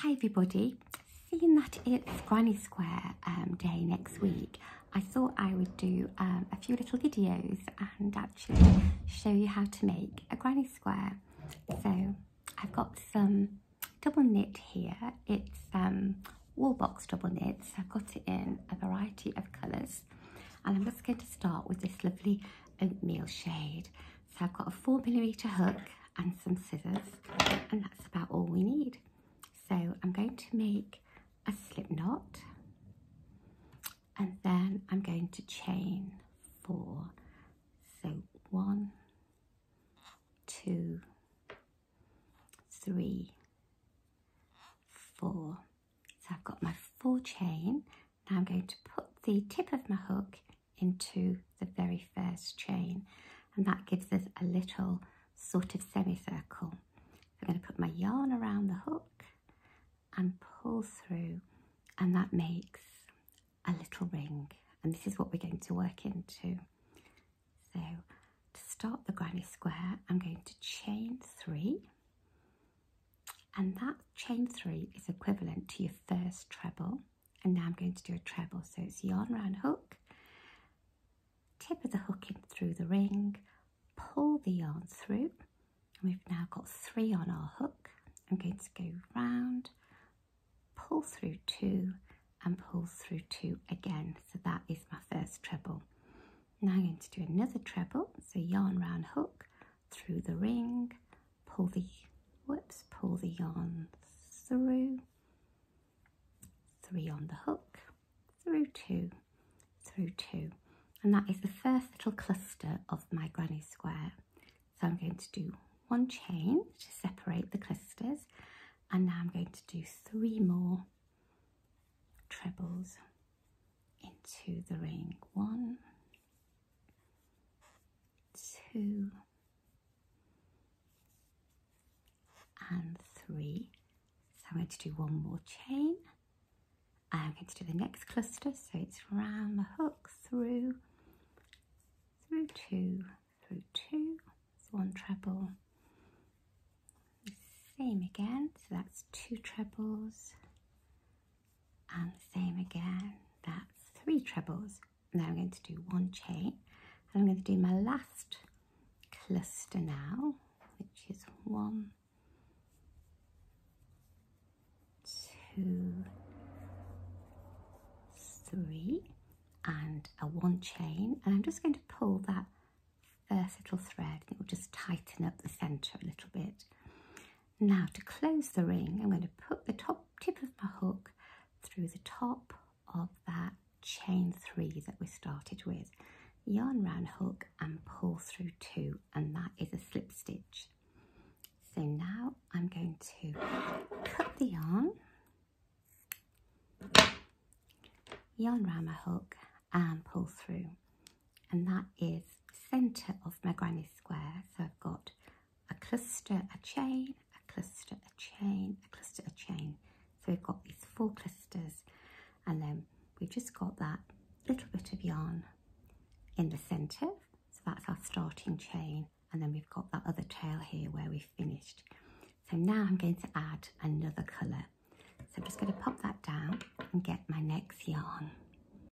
Hi everybody, seeing that it's Granny Square day next week, I thought I would do a few little videos and actually show you how to make a Granny Square. So I've got some double knit here. It's wool box double knit, so I've got it in a variety of colours, and I'm just going to start with this lovely oatmeal shade. So I've got a 4mm hook and some scissors, and that's about all we need. So I'm going to make a slip knot, and then I'm going to chain 4. So 1, 2, 3, 4. So I've got my 4 chain. Now I'm going to put the tip of my hook into the very first chain, and that gives us a little sort of semicircle. So I'm going to put my yarn around the hook and pull through, and that makes a little ring, and this is what we're going to work into. So to start the granny square, I'm going to chain 3, and that chain 3 is equivalent to your first treble. And now I'm going to do a treble, so it's yarn around hook, tip of the hook in through the ring, pull the yarn through, and we've now got 3 on our hook. I'm going to go round, pull through 2 and pull through 2 again. So that is my first treble. Now I'm going to do another treble, so yarn round hook, through the ring, pull the yarn through, 3 on the hook, through 2, through 2. And that is the first little cluster of my granny square. So I'm going to do 1 chain to separate the clusters, and now I'm going to do 3 more trebles into the ring. 1, 2 and 3. So I'm going to do 1 more chain. I'm going to do the next cluster, so it's round the hook, through 2, through 2, that's 1 treble. Same again, so that's 2 trebles, and same again, that's 3 trebles. Now I'm going to do 1 chain, and I'm going to do my last cluster now, which is 1, 2, 3, and a 1 chain, and I'm just going to pull that first little thread. It will just tighten up the centre a little bit. Now to close the ring, I'm going to put the top tip of my hook through the top of that chain 3 that we started with, yarn round hook and pull through 2, and that is a slip stitch. So now I'm going to cut the yarn round my hook and pull through, and that is centre of my granny square. So I've got a cluster, a chain, a cluster, a chain, a cluster, a chain. So we've got these 4 clusters, and then we've just got that little bit of yarn in the centre. So that's our starting chain, and then we've got that other tail here where we've finished. So now I'm going to add another colour. So I'm just going to pop that down and get my next yarn.